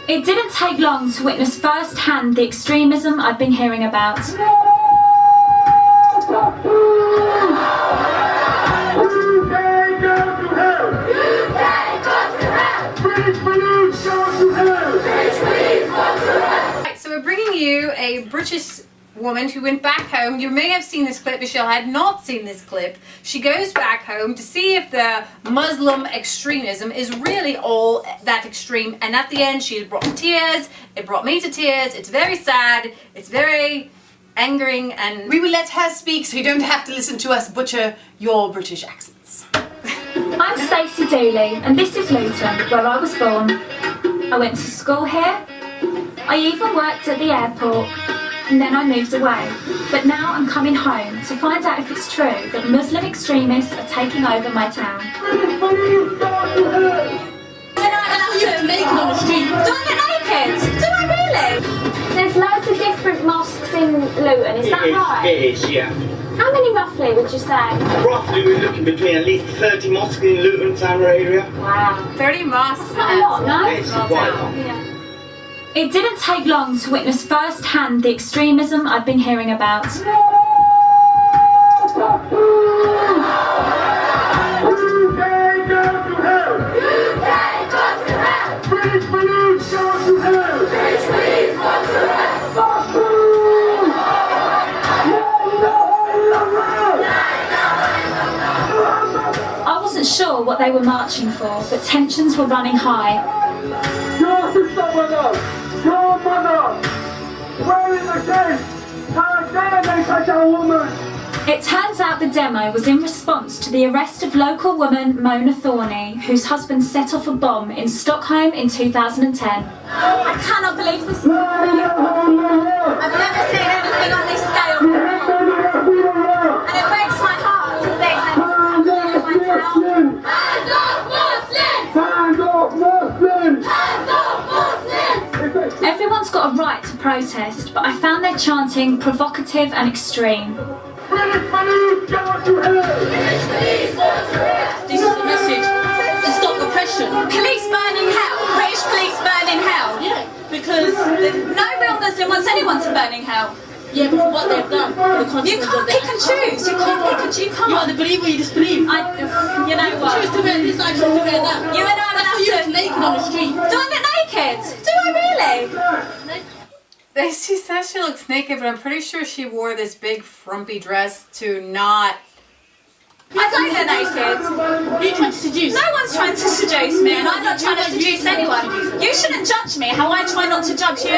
It didn't take long to witness firsthand the extremism I've been hearing about. Right, so we're bringing you a British woman who went back home. You may have seen this clip. Michelle had not seen this clip. She goes back home to see if the Muslim extremism is really all that extreme, and at the end she brought tears. It brought me to tears. It's very sad. It's very angering, and we will let her speak so you don't have to listen to us butcher your British accents. I'm Stacey Dooley, and this is Luten, where I was born. I went to school here. I even worked at the airport. And then I moved away. But now I'm coming home to find out if it's true that Muslim extremists are taking over my town. You're naked on the street. Do I get naked? Do I really? There's loads of different mosques in Luten, is that right? It is, yeah. How many roughly would you say? Roughly we're looking between at least 30 mosques in Luten town area. Wow. 30 mosques. That's not a lot, no? It's quite a lot. Yeah. It didn't take long to witness firsthand the extremism I've been hearing about. I wasn't sure what they were marching for, but tensions were running high. Your sister mother! Your mother! Where is the case? How dare they touch a woman? It turns out the demo was in response to the arrest of local woman Mona Thorney, whose husband set off a bomb in Stockholm in 2010. I cannot believe this. I've never seen anything on this scale before. And it breaks my heart to think that this is happening in my town. Hands off Muslims! Hands off Muslims! Hands off Muslims! Everyone's got a right to protest, but I found their chanting provocative and extreme. British police go to hell! British police go to hell! This is the message to stop oppression. Police burn in hell. British police burn in hell. Yeah, because No real Muslim wants anyone to burn in hell. yeah, but for what they've done, for the You consequences of can't pick and choose. You can't pick and choose. You can't. You either believe or you disbelieve. You know what? Choose to wear this, I choose to wear that. You and I will That's have for you to. naked on the street. Do I get naked? Do I really? She says she looks naked, but I'm pretty sure she wore this big frumpy dress to not... I don't get naked. Who are you trying to seduce? No one's trying to seduce me, and I'm not trying to seduce anyone. You shouldn't judge me how I try not to judge you.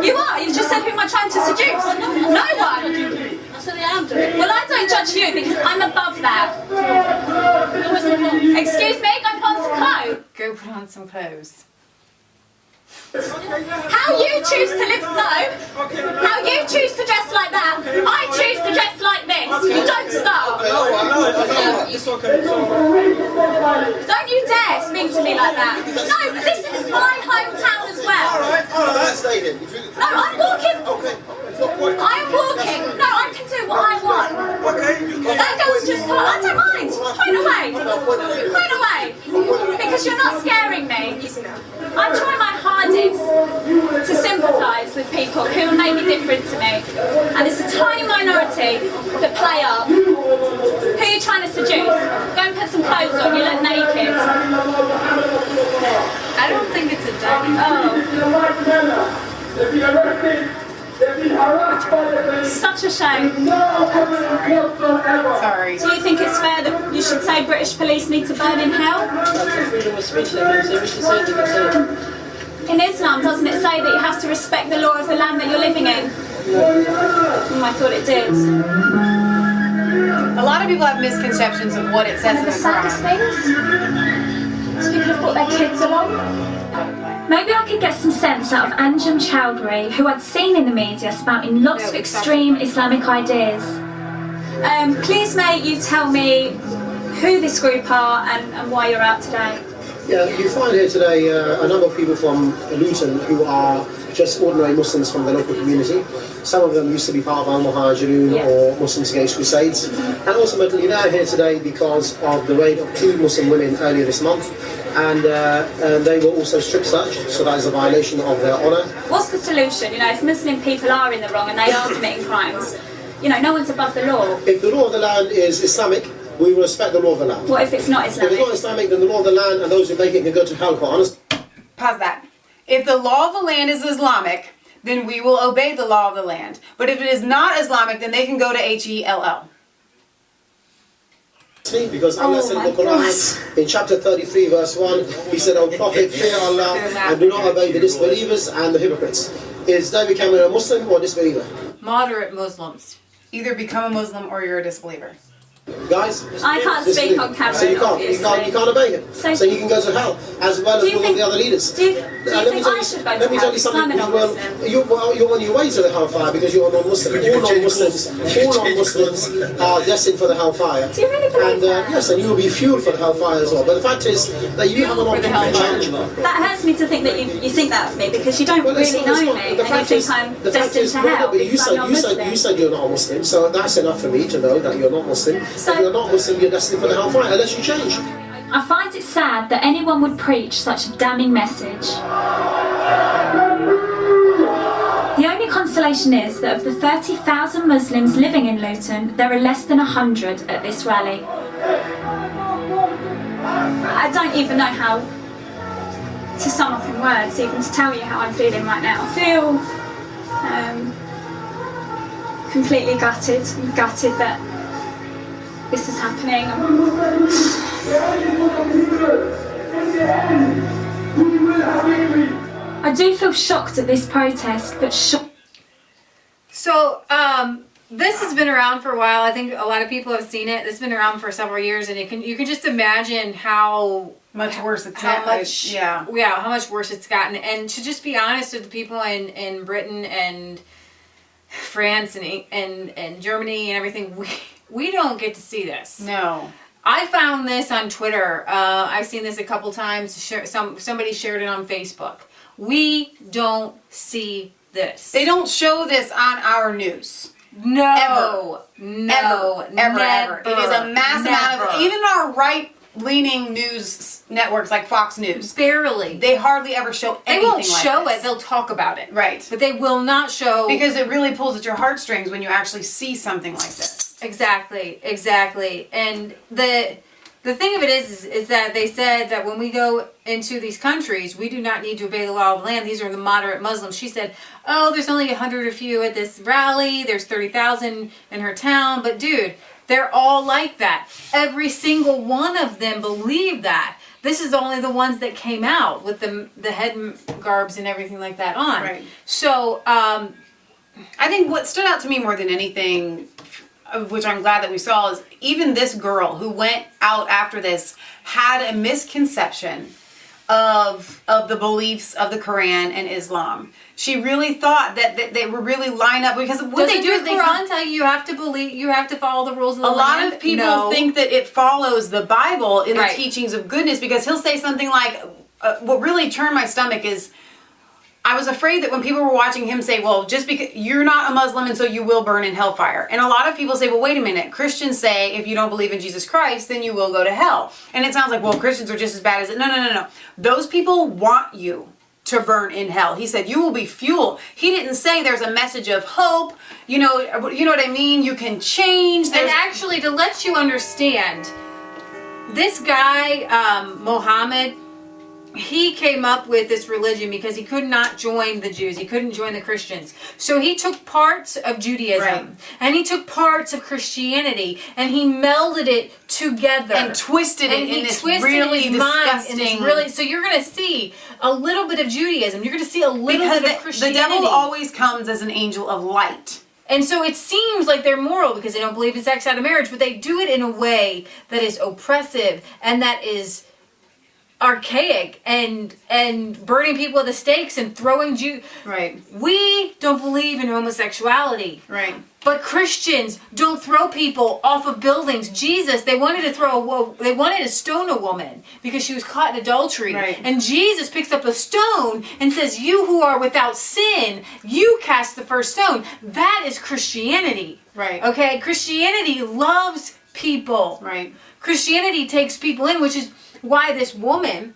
You are. You've just said who am I trying to seduce? No one. I said I am doing. Well, I don't judge you because I'm above that. Excuse me, go put on some clothes. Go put on some clothes. How you choose to live, how you choose to dress like that, I choose to dress like this. You don't start. Don't you dare speak to me like that. No, this is my hometown as well. No, I'm walking. I'm walking. No, I can do what I want. That girl's just thought, I don't mind. Point away. Point away. Because you're not scaring me. I try my hardest to sympathise with people who may be different to me. And it's a tiny minority that play up. Who are you trying to seduce? Go and put some clothes on, you look naked. I don't think it's a dirty... Such a shame. Sorry. Do you think it's fair that you should say British police need to burn in hell? In Islam, doesn't it say that you have to respect the law of the land that you're living in? I thought it did. A lot of people have misconceptions of what it says in The the saddest Quran. things is people have brought their kids along. Maybe I could get some sense out of Anjem Chowdhury, who I'd seen in the media spouting lots of extreme Islamic ideas. Please may you tell me who this group are and why you're out today. Yeah, you find here today a number of people from Luten who are just ordinary Muslims from the local community. Some of them used to be part of Al-Muhajirun or Muslims Against Crusades. And ultimately they're here today because of the raid of 2 Muslim women earlier this month. And they were also strip searched, so that is a violation of their honour. What's the solution? You know, if Muslim people are in the wrong and they are committing crimes, you know, no one's above the law. If the law of the land is Islamic, we will respect the law of the land. What if it's not Islamic? If it's not Islamic, then the law of the land and those who make it can go to hell, quite honest. Pause that. If the law of the land is Islamic, then we will obey the law of the land. But if it is not Islamic, then they can go to Hell. Because Allah said in the Quran, in chapter 33 verse 1, he said, "O Prophet, fear Allah and do not obey the disbelievers and the hypocrites." Is that becoming a Muslim or a disbeliever? Moderate Muslims. Either become a Muslim or you're a disbeliever. Guys, I can't speak on camera. so you can't obey him. So you can go to hell, as well as all of the other leaders. Do you think I should go to hell? Let me tell you something. You're on your way to the hellfire because you're a non-Muslim. All non-Muslims are destined for the hellfire. Do you really believe that? Yes, and you will be fueled for the hellfire as well. But the fact is that you have an opportunity. That hurts me to think that you think that of me because you don't really know me and you think I'm destined to hell because I'm not Muslim. You said you're not a Muslim, so that's enough for me to know that you're not Muslim. If you're not Muslim, you're destined for the hellfire unless you change. I find it sad that anyone would preach such a damning message. The only consolation is that of the 30,000 Muslims living in Luton, there are less than 100 at this rally. I don't even know how to sum up in words, even to tell you how I'm feeling right now. I feel completely gutted. I'm gutted that this is happening. I do feel shocked at this protest, but So, this has been around for a while. I think a lot of people have seen it. It's been around for several years, and you can just imagine how much worse it's how gotten. much how much worse it's gotten. And to just be honest with the people in Britain and France and Germany and everything, we don't get to see this. No. I found this on Twitter. I've seen this a couple times. Somebody shared it on Facebook. We don't see this. They don't show this on our news. No. Ever. It is a mass amount of, even our right-leaning news networks like Fox News. Barely. They hardly ever show anything. They won't show this. it. They'll talk about it. Right. But they will not show. Because it really pulls at your heartstrings when you actually see something like this. Exactly. And the thing of it is that they said that when we go into these countries, we do not need to obey the law of the land. These are the moderate Muslims. She said, oh, there's only 100 or few at this rally. There's 30,000 in her town. But dude, they're all like that. Every single one of them believe that. This is only the ones that came out with the head garbs and everything like that on. Right. So, I think what stood out to me more than anything, which I'm glad that we saw, is even this girl who went out after this had a misconception of the beliefs of the Quran and Islam. She really thought that they were really line up, because what they do is the Quran tell you have to believe, you have to follow the rules of the land? A lot of people think that it follows the Bible in Right. the teachings of goodness, because he'll say something like, what really turned my stomach is, I was afraid that when people were watching him say, well, just because you're not a Muslim and so you will burn in hellfire. And a lot of people say, well, wait a minute. Christians say if you don't believe in Jesus Christ, then you will go to hell. And it sounds like, well, Christians are just as bad as it. No. Those people want you to burn in hell. He said, you will be fuel. He didn't say there's a message of hope. You know what I mean? You can change. And actually, to let you understand, this guy, Mohammed, he came up with this religion because he could not join the Jews. He couldn't join the Christians. So he took parts of Judaism, Right. and he took parts of Christianity, and he melded it together. And twisted it in this really disgusting... So you're going to see a little bit of Judaism. You're going to see a little Because bit of Christianity. the devil always comes as an angel of light. And so it seems like they're moral because they don't believe in sex out of marriage, but they do it in a way that is oppressive and that is archaic and burning people at the stakes and throwing Jews. Right. We don't believe in homosexuality. Right. But Christians don't throw people off of buildings. Jesus, they wanted to stone a woman because she was caught in adultery. Right. And Jesus picks up a stone and says, "You who are without sin, you cast the first stone." That is Christianity. Right. Okay? Christianity loves people. Right. Christianity takes people in, which is why this woman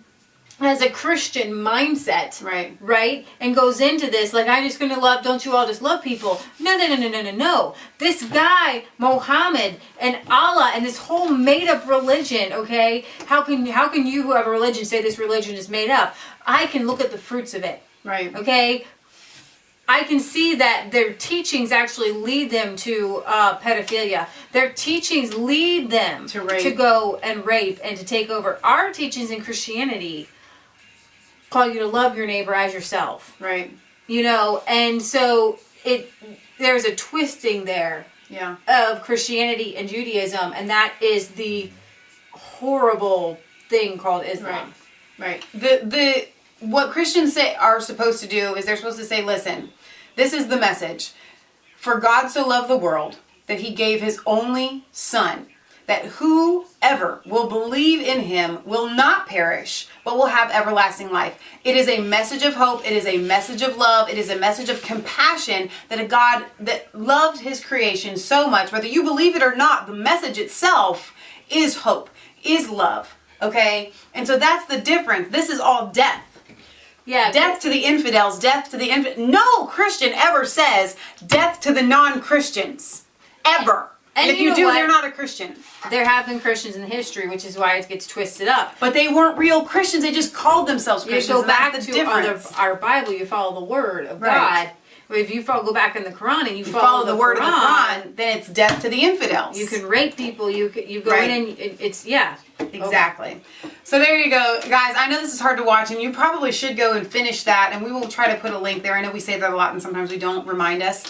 has a Christian mindset, Right. right? And goes into this like, I'm just gonna love. Don't you all just love people? No. This guy Mohammed and Allah and this whole made-up religion. Okay, how can you who have a religion say this religion is made up? I can look at the fruits of it. Right. Okay. I can see that their teachings actually lead them to pedophilia. Their teachings lead them To rape. to go and rape and to take over. Our teachings in Christianity call you to love your neighbor as yourself. Right. You know, and so there's a twisting there Yeah. of Christianity and Judaism, and that is the horrible thing called Islam. Right. The what Christians are supposed to do is they're supposed to say, listen, this is the message. For God so loved the world that he gave his only son, that whoever will believe in him will not perish, but will have everlasting life. It is a message of hope. It is a message of love. It is a message of compassion that a God that loved his creation so much, whether you believe it or not, the message itself is hope, is love. Okay? And so that's the difference. This is all death. Yeah. Death to the infidels, death to the no Christian ever says death to the non-Christians. Ever. And if you you know do, what? they're not a Christian. There have been Christians in history, which is why it gets twisted up. But they weren't real Christians. They just called themselves You Christians. go and back that's the to difference. our Bible, you follow the word of Right. God. If you go back in the Quran and you Follow the word Quran, of the Quran, then it's death to the infidels. you can rape people. You go Right. in and it's yeah. Exactly. So there you go, guys. I know this is hard to watch, and you probably should go and finish that, and we will try to put a link there. I know we say that a lot, and sometimes we don't remind us,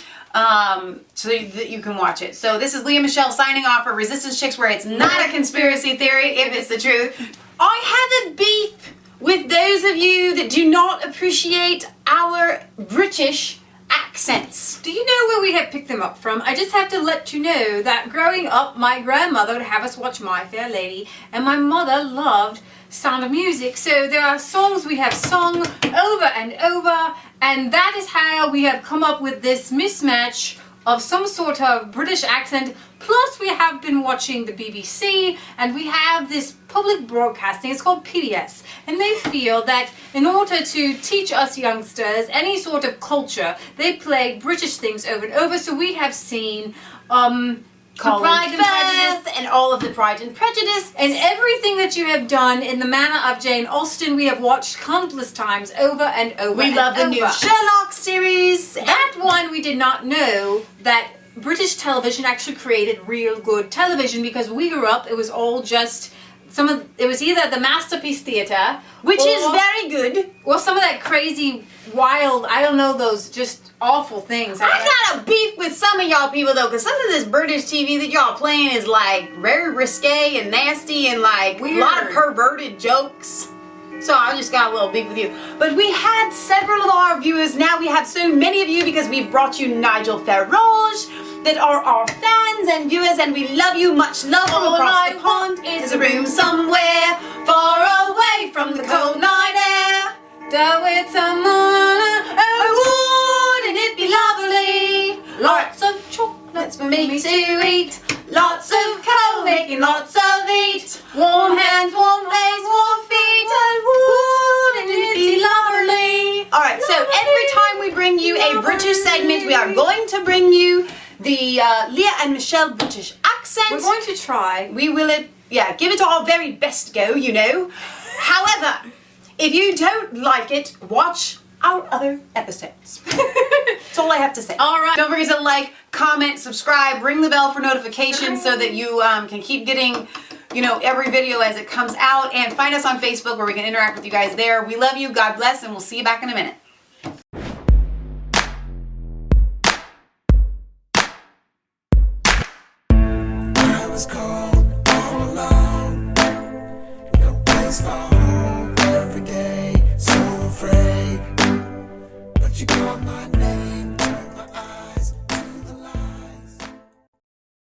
so that you can watch it. So this is Leah Michelle signing off for Resistance Chicks, where it's not a conspiracy theory if it's the truth. I have a beef with those of you that do not appreciate our British accents. Do you know where we have picked them up from? I just have to let you know that growing up, my grandmother would have us watch My Fair Lady, and my mother loved Sound of Music. So there are songs we have sung over and over, and that is how we have come up with this mismatch of some sort of British accent. Plus we have been watching the BBC, and we have this public broadcasting, it's called PBS, and they feel that in order to teach us youngsters any sort of culture, they play British things over and over. So we have seen Pride and Prejudice, and all of the Pride and Prejudice, and everything that you have done in the manner of Jane Austen, we have watched countless times over and over. we and love the over. new Sherlock series. That one we did not know that British television actually created real good television, because we grew up, it was all just it was either the Masterpiece Theatre, Which is very good. or some of that crazy, wild, I don't know, those just awful things. I got a beef with some of y'all people though, because some of this British TV that y'all playing is like very risque and nasty and like a lot of Weird. perverted jokes. So I just got a little beef with you. But we had several of our viewers. Now we have so many of you because we've brought you Nigel Farage that are our fans and viewers, and we love you. Much love from All across I the pond. want is Is a room somewhere far away from the cold night air. Down with someone, Oh, wouldn't it be lovely? lots of chocolates For me to eat, lots of coal, making lots of heat. warm Hands, warm legs, warm feet, and wouldn't it be lovely? Alright, so every time we bring you a British segment, we are going to bring you the Leah and Michelle British accent. We're going to try. We will, give it our very best go, you know. However, if you don't like it, watch our other episodes. That's all I have to say. All right. Don't forget to like, comment, subscribe, ring the bell for notifications so that you can keep getting, every video as it comes out, and find us on Facebook where we can interact with you guys there. We love you. God bless, and we'll see you back in a minute. I was called